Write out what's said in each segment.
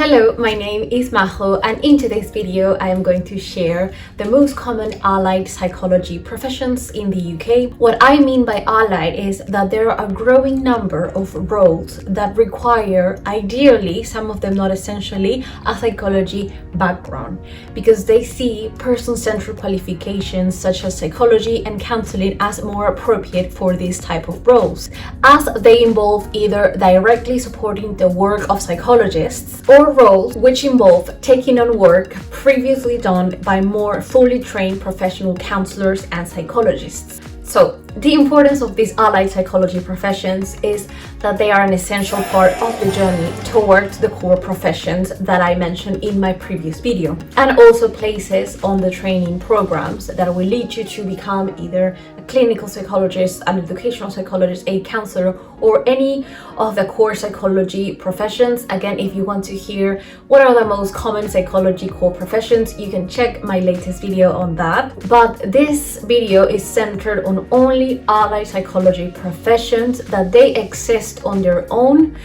Hello, my name is Majo, and in today's video I am going to share the most common allied psychology professions in the UK. What I mean by allied is that there are a growing number of roles that require, ideally, some of them not essentially, a psychology background, because they see person-centered qualifications such as psychology and counselling as more appropriate for these type of roles, as they involve either directly supporting the work of psychologists or roles which involve taking on work previously done by more fully trained professional counselors and psychologists. So, the importance of these allied psychology professions is that they are an essential part of the journey towards the core professions that I mentioned in my previous video, and also places on the training programs that will lead you to become either a clinical psychologist, an educational psychologist, a counselor, or any of the core psychology professions. Again, if you want to hear what are the most common psychology core professions, you can check my latest video on that. But this video is centered on only allied psychology professions, that they exist on their own.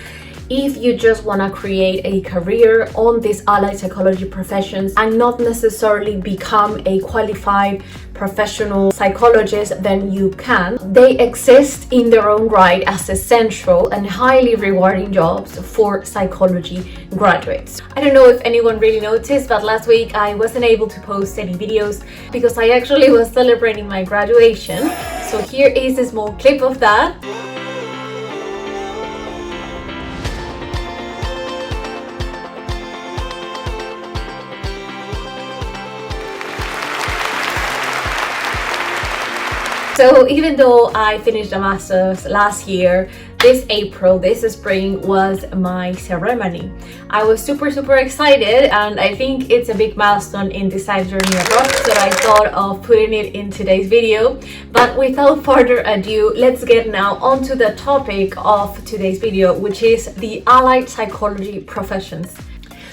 If you just want to create a career on these allied psychology professions and not necessarily become a qualified professional psychologist, then you can. They exist in their own right as essential and highly rewarding jobs for psychology graduates. I don't know if anyone really noticed, but last week I wasn't able to post any videos because I actually was celebrating my graduation. So here is a small clip of that. So even though I finished a master's last year, this April, this spring was my ceremony. I was super excited, and I think it's a big milestone in the Psych journey abroad, so I thought of putting it in today's video. But without further ado, let's get now onto the topic of today's video, which is the allied psychology professions.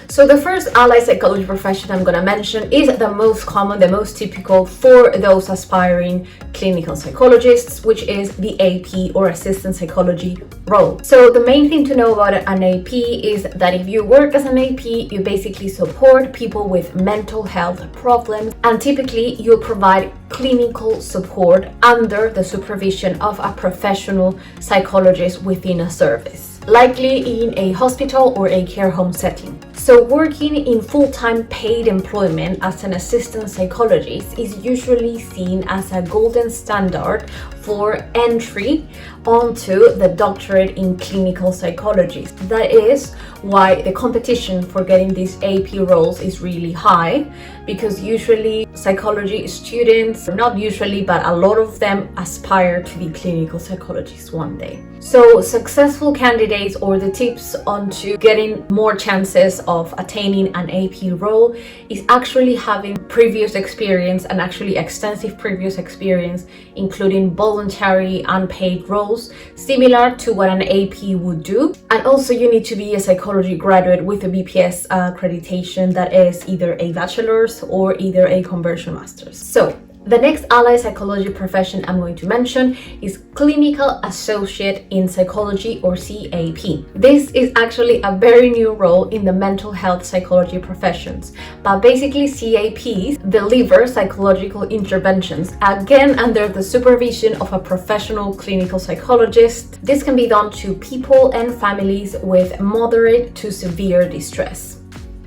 So the first allied psychology profession I'm going to mention is the most common, the most typical for those aspiring clinical psychologists, which is the AP or assistant psychology role. So the main thing to know about an AP is that if you work as an AP, you basically support people with mental health problems, and typically you provide clinical support under the supervision of a professional psychologist within a service, likely in a hospital or a care home setting. So working in full-time paid employment as an assistant psychologist is usually seen as a golden standard for entry onto the doctorate in clinical psychology. That is why the competition for getting these AP roles is really high, because usually psychology students, not usually, but a lot of them aspire to be clinical psychologists one day. So successful candidates, or the tips onto getting more chances of attaining an AP role, is actually having previous experience, and actually extensive previous experience, including voluntary unpaid roles similar to what an AP would do. And also you need to be a psychology graduate with a BPS accreditation, that is either a bachelor's or either a conversion master's. So the next allied psychology profession I'm going to mention is Clinical Associate in Psychology, or CAP. This is actually a very new role in the mental health psychology professions, but basically CAPs deliver psychological interventions, again under the supervision of a professional clinical psychologist. This can be done to people and families with moderate to severe distress.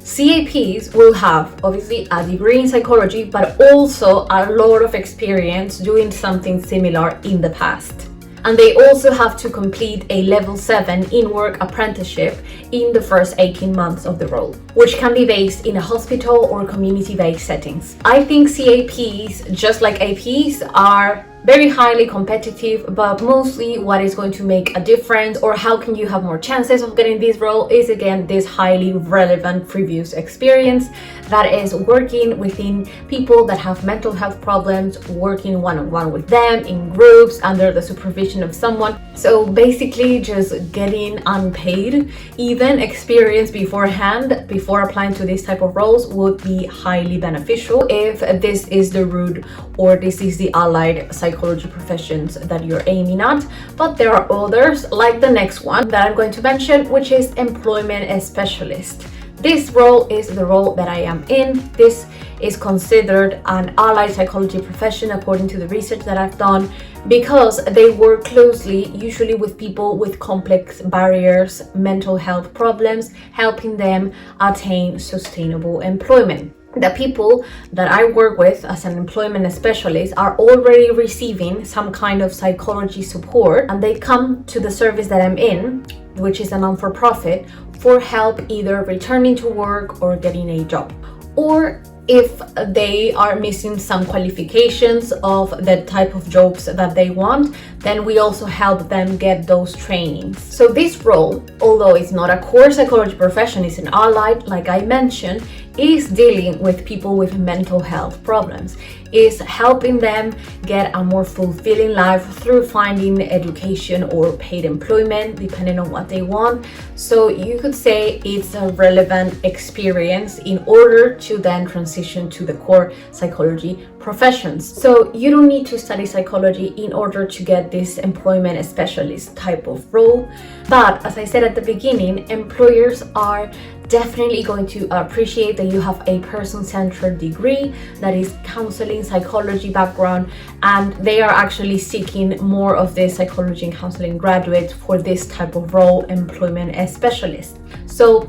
CAPs will have obviously a degree in psychology, but also a lot of experience doing something similar in the past. And they also have to complete a level 7 in-work apprenticeship in the first 18 months of the role, which can be based in a hospital or community-based settings. I think CAPs, just like APs, are very highly competitive, but mostly what is going to make a difference, or how can you have more chances of getting this role, is again this highly relevant previous experience, that is working within people that have mental health problems, working one-on-one with them in groups under the supervision of someone. So basically just getting unpaid, even experience beforehand, before applying to this type of roles, would be highly beneficial if this is the route, or this is the allied psychology professions that you're aiming at. But there are others, like the next one that I'm going to mention, which is employment specialist. This role is the role that I am in. This is considered an allied psychology profession according to the research that I've done, because they work closely usually with people with complex barriers, mental health problems, helping them attain sustainable employment. The people that I work with as an employment specialist are already receiving some kind of psychology support, and they come to the service that I'm in, which is a non-for-profit, for help either returning to work or getting a job. Or if they are missing some qualifications of the type of jobs that they want, then we also help them get those trainings. So this role, although it's not a core psychology profession, it's an allied, like I mentioned, is dealing with people with mental health problems, is helping them get a more fulfilling life through finding education or paid employment, depending on what they want. So you could say it's a relevant experience in order to then transition to the core psychology professions. So you don't need to study psychology in order to get this employment specialist type of role. But as I said at the beginning, employers are definitely going to appreciate that you have a person-centered degree that is counseling, psychology background, and they are actually seeking more of the psychology and counseling graduates for this type of role, employment specialist. So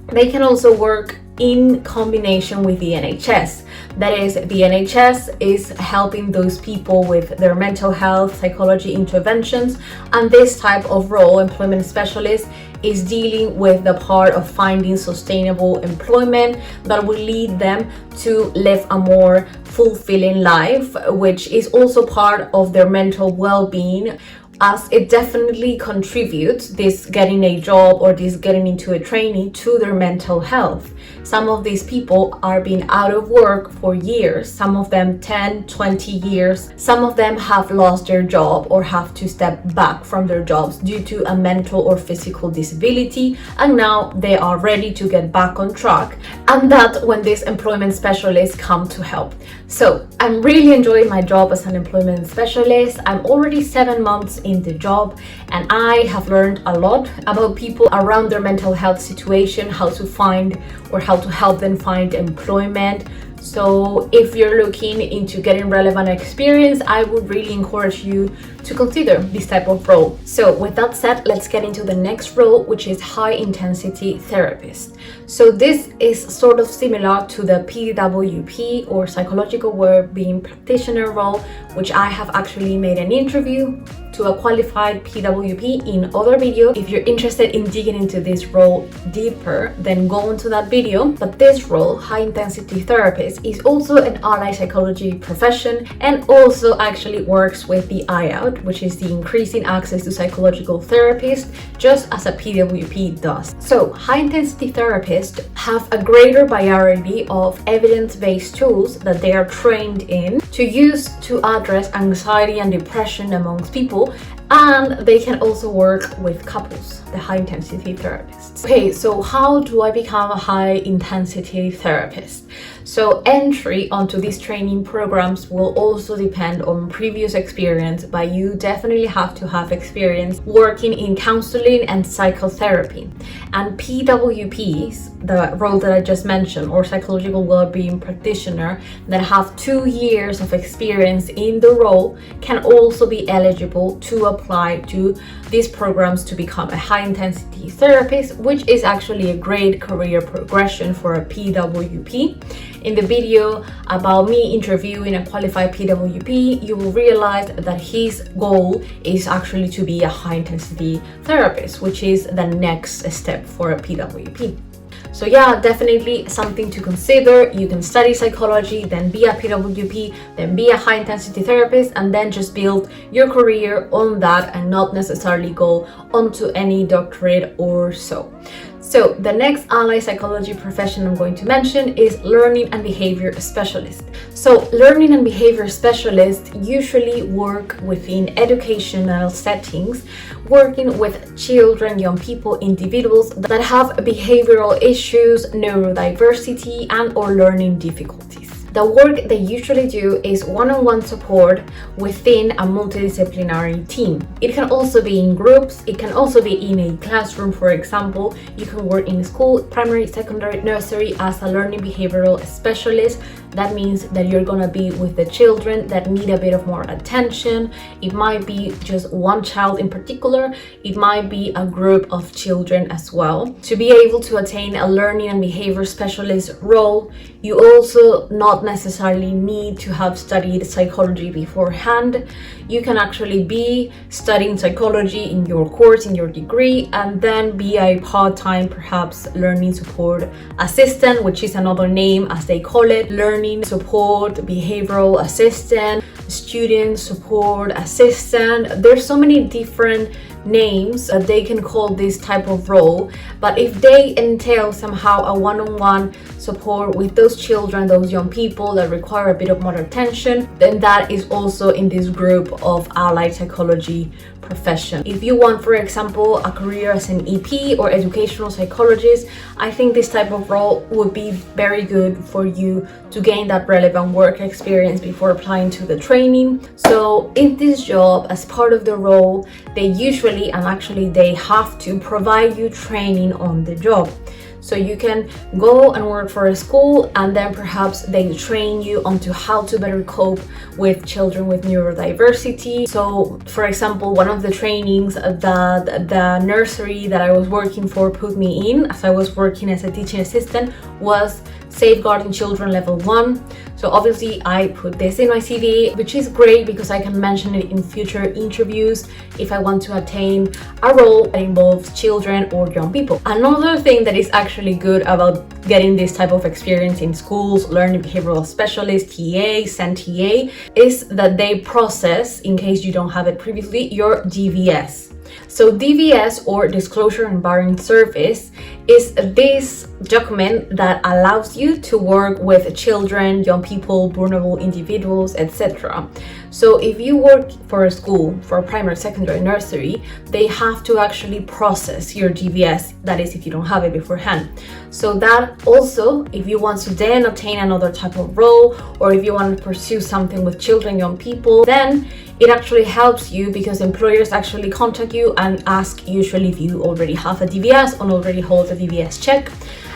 they can also work in combination with the NHS. That is, the NHS is helping those people with their mental health, psychology interventions, and this type of role, employment specialist, is dealing with the part of finding sustainable employment that will lead them to live a more fulfilling life, which is also part of their mental well-being, as it definitely contributes, this getting a job or this getting into a training, to their mental health. Some of these people are being out of work for years, some of them 10, 20 years. Some of them have lost their job or have to step back from their jobs due to a mental or physical disability, and now they are ready to get back on track, and that's when these employment specialists come to help. So I'm really enjoying my job as an employment specialist. I'm already 7 months in the job, and I have learned a lot about people around their mental health situation, how to find or how to help them find employment. So if you're looking into getting relevant experience, I would really encourage you to consider this type of role. So with that said, let's get into the next role, which is high intensity therapist. So this is sort of similar to the PWP or psychological wellbeing practitioner role, which I have actually made an interview to a qualified PWP in other video. If you're interested in digging into this role deeper, then go into that video. But this role, high intensity therapist, is also an allied psychology profession and also actually works with the IOUT, which is the increasing access to psychological therapists, just as a PWP does. So high intensity therapists have a greater variety of evidence-based tools that they are trained in to use to address anxiety and depression amongst people, and they can also work with couples, the high intensity therapists. Okay, so how do I become a high intensity therapist? So entry onto these training programs will also depend on previous experience, but you definitely have to have experience working in counseling and psychotherapy. And PWPs, the role that I just mentioned, or psychological well-being practitioner, that have 2 years of experience in the role, can also be eligible to apply to these programs to become a high intensity therapist, which is actually a great career progression for a PWP. In the video about me interviewing a qualified PWP, you will realize that his goal is actually to be a high intensity therapist, which is the next step for a PWP. So yeah, definitely something to consider. You can study psychology, then be a PWP, then be a high intensity therapist, and then just build your career on that and not necessarily go onto any doctorate or so. So the next allied psychology profession I'm going to mention is learning and behavior specialist. So learning and behavior specialists usually work within educational settings, working with children, young people, individuals that have behavioral issues, neurodiversity, and or learning difficulties. The work they usually do is one-on-one support within a multidisciplinary team. It can also be in groups, it can also be in a classroom, for example. You can work in school, primary, secondary, nursery as a learning behavioral specialist. That means that you're gonna be with the children that need a bit of more attention. It might be just one child in particular, it might be a group of children as well. To be able to attain a learning and behavior specialist role, you also not necessarily need to have studied psychology beforehand. You can actually be studying psychology in your course, in your degree, and then be a part-time, perhaps, learning support assistant, which is another name as they call it, learning support behavioral assistant, student support assistant. There's so many different names that they can call this type of role, but if they entail somehow a one-on-one support with those children, those young people that require a bit of more attention, then that is also in this group of allied psychology profession. If you want, for example, a career as an EP or educational psychologist, I think this type of role would be very good for you to gain that relevant work experience before applying to the training. So in this job, as part of the role, they usually, and actually they have to, provide you training on the job. So you can go and work for a school, and then perhaps they train you onto how to better cope with children with neurodiversity. So for example, one of the trainings that the nursery that I was working for put me in as I was working as a teaching assistant was Safeguarding Children Level 1. So obviously I put this in my CV, which is great because I can mention it in future interviews if I want to attain a role that involves children or young people. Another thing that is actually good about getting this type of experience in schools, learning behavioral specialists, TA, CENTA, is that they process, in case you don't have it previously, your DVS. So DVS, or Disclosure and Barring Service, is this document that allows you to work with children, young people, vulnerable individuals, etc. So if you work for a school, for a primary, secondary, nursery, they have to actually process your DVS, that is if you don't have it beforehand. So that also, if you want to then obtain another type of role, or if you want to pursue something with children, young people, then it actually helps you because employers actually contact you and ask usually if you already have a DVS or already hold a DVS check.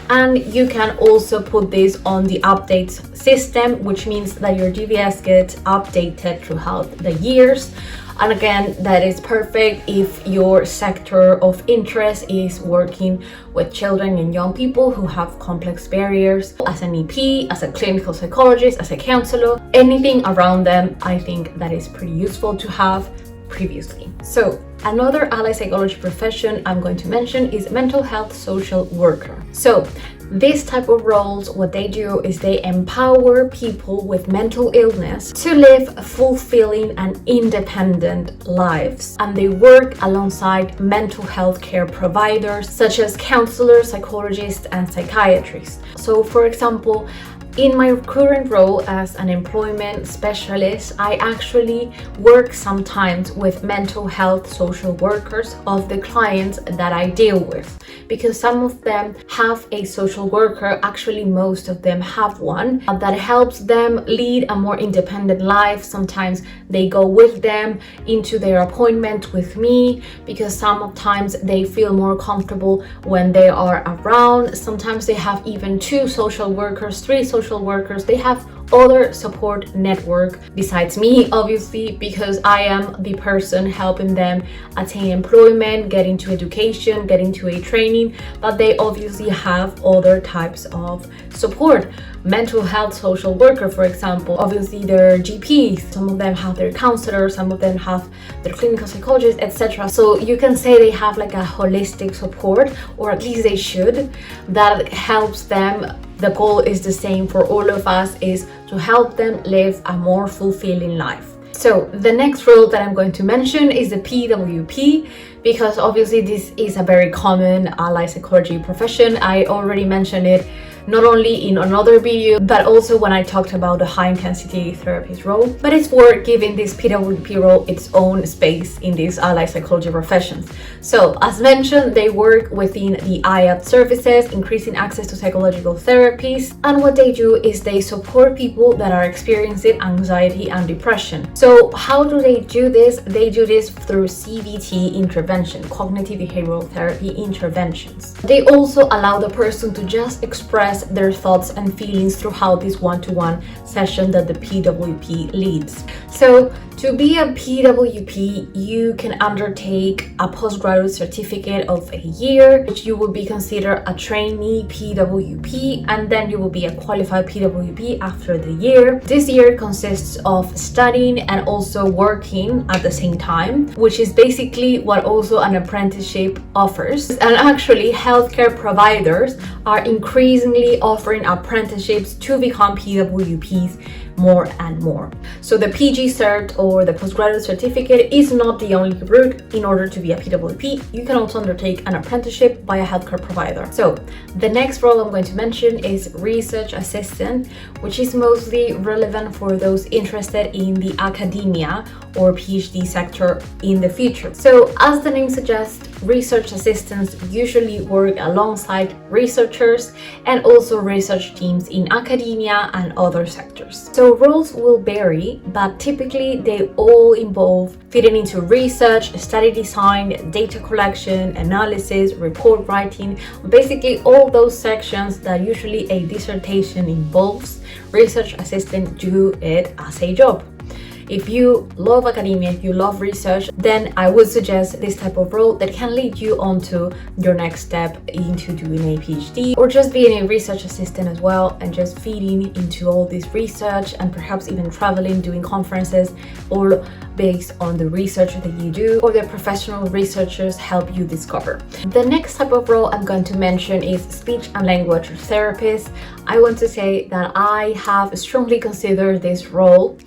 And you can also put this on the updates system, which means that your DVS gets updated throughout the years. And again, that is perfect if your sector of interest is working with children and young people who have complex barriers. As an EP, as a clinical psychologist, as a counselor, anything around them, I think that is pretty useful to have previously. So another allied psychology profession I'm going to mention is mental health social worker. So this type of roles, what they do is they empower people with mental illness to live fulfilling and independent lives. And they work alongside mental health care providers such as counselors, psychologists, and psychiatrists. So for example, in my current role as an employment specialist, I actually work sometimes with mental health social workers of the clients that I deal with, because some of them have a social worker, actually most of them have one, that helps them lead a more independent life. Sometimes they go with them into their appointment with me because sometimes they feel more comfortable when they are around. Sometimes they have even 2 social workers, 3 social workers. They have other support network besides me, obviously, because I am the person helping them attain employment, get into education, get into a training, but they obviously have other types of support. Mental health social worker, for example, obviously they're GPs, some of them have their counselors, some of them have their clinical psychologists, etc. So you can say they have like a holistic support, or at least they should, that helps them. The goal is the same for all of us, is to help them live a more fulfilling life. So the next role that I'm going to mention is the PWP, because obviously this is a very common allied psychology profession. I already mentioned it not only in another video, but also when I talked about the high intensity therapist role. But it's worth giving this PWP role its own space in these allied psychology professions. So as mentioned, they work within the IAT services, increasing access to psychological therapies. And what they do is they support people that are experiencing anxiety and depression. So how do they do this? They do this through CBT intervention, cognitive behavioral therapy interventions. They also allow the person to just express their thoughts and feelings throughout this one-to-one session that the PWP leads. So to be a PWP, you can undertake a postgraduate certificate of a year, which you will be considered a trainee PWP, and then you will be a qualified PWP after the year. This year consists of studying and also working at the same time, which is basically what also an apprenticeship offers. And actually, healthcare providers are increasingly offering apprenticeships to become PWPs more and more. So the PG cert or the postgraduate certificate is not the only route in order to be a PWP. You can also undertake an apprenticeship by a healthcare provider. So the next role I'm going to mention is research assistant, which is mostly relevant for those interested in the academia or PhD sector in the future. So as the name suggests, research assistants usually work alongside researchers and also research teams in academia and other sectors. So roles will vary, but typically they all involve fitting into research, study design, data collection, analysis, report writing, basically all those sections that usually a dissertation involves. Research assistants do it as a job. If you love academia, if you love research, then I would suggest this type of role that can lead you on to your next step into doing a PhD or just being a research assistant as well and just feeding into all this research and perhaps even traveling, doing conferences, all based on the research that you do or the professional researchers help you discover. The next type of role I'm going to mention is speech and language therapist. I want to say that I have strongly considered this role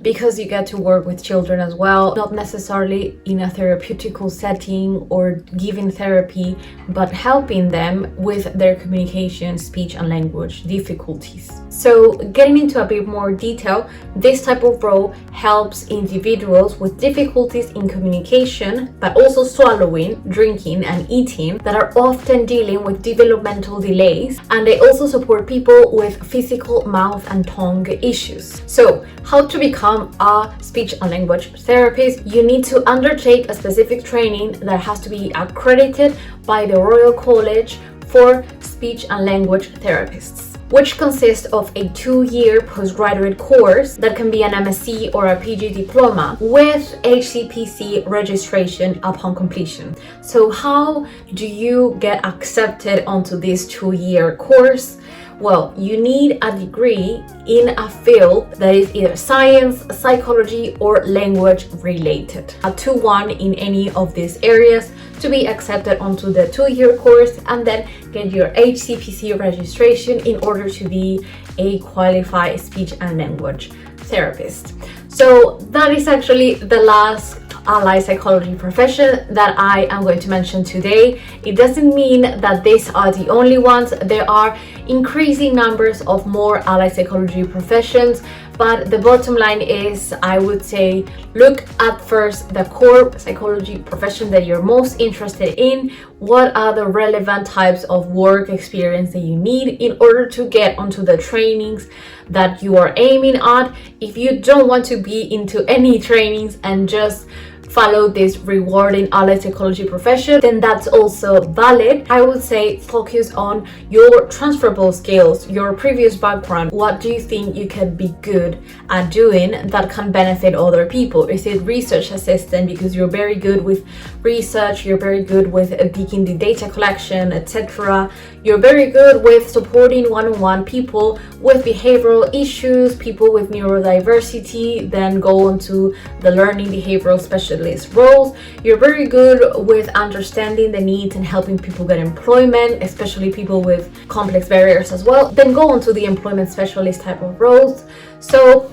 because you get to work with children as well, not necessarily in a therapeutical setting or giving therapy, but helping them with their communication, speech and language difficulties. So getting into a bit more detail, this type of role helps individuals with difficulties in communication, but also swallowing, drinking and eating that are often dealing with developmental delays, and they also support people with physical mouth and tongue issues. So how to become a speech and language therapist? You need to undertake a specific training that has to be accredited by the Royal College for Speech and Language Therapists, which consists of a 2-year postgraduate course that can be an MSc or a PG diploma with HCPC registration upon completion. So how do you get accepted onto this 2-year course? Well, you need a degree in a field that is either science, psychology, or language related. A 2-1 in any of these areas to be accepted onto the 2-year course and then get your HCPC registration in order to be a qualified speech and language therapist. So that is actually the last allied psychology profession that I am going to mention today. It doesn't mean that these are the only ones. There are increasing numbers of more allied psychology professions, but the bottom line is, I would say, look at first the core psychology profession that you're most interested in. What are the relevant types of work experience that you need in order to get onto the trainings that you are aiming at? If you don't want to be into any trainings and just follow this rewarding allied psychology profession, then that's also valid. I would say focus on your transferable skills, your previous background. What do you think you can be good at doing that can benefit other people? Is it research assistant because you're very good with research, you're very good with digging the data collection, etc. You're very good with supporting one-on-one people with behavioral issues, people with neurodiversity, then go on to the learning behavioral specialist roles. You're very good with understanding the needs and helping people get employment, especially people with complex barriers as well. Then go on to the employment specialist type of roles. So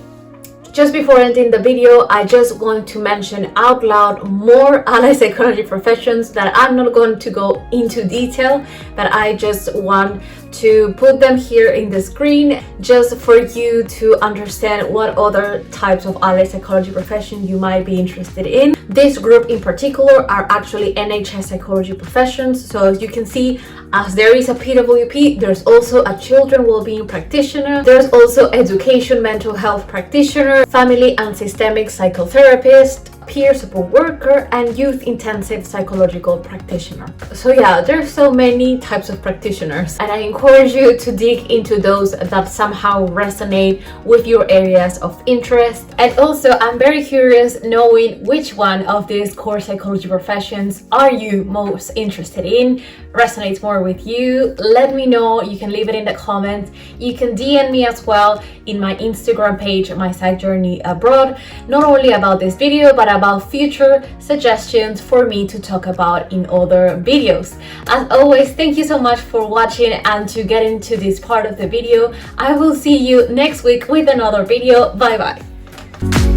just before ending the video, I just want to mention out loud more allied psychology professions that I'm not going to go into detail, but I just want to put them here in the screen just for you to understand what other types of allied psychology profession you might be interested in. This group in particular are actually NHS psychology professions. So as you can see, as there is a PWP, there's also a children wellbeing practitioner, there's also education mental health practitioner, family and systemic psychotherapist, peer support worker, and youth intensive psychological practitioner. So yeah, there's so many types of practitioners, and I encourage you to dig into those that somehow resonate with your areas of interest. And also, I'm very curious knowing which one of these core psychology professions are you most interested in, resonates more with you. Let me know. You can leave it in the comments. You can DM me as well in my Instagram page, my Psych Journey Abroad, not only about this video, but about future suggestions for me to talk about in other videos. As always, thank you so much for watching, and to get into this part of the video, I will see you next week with another video. Bye bye.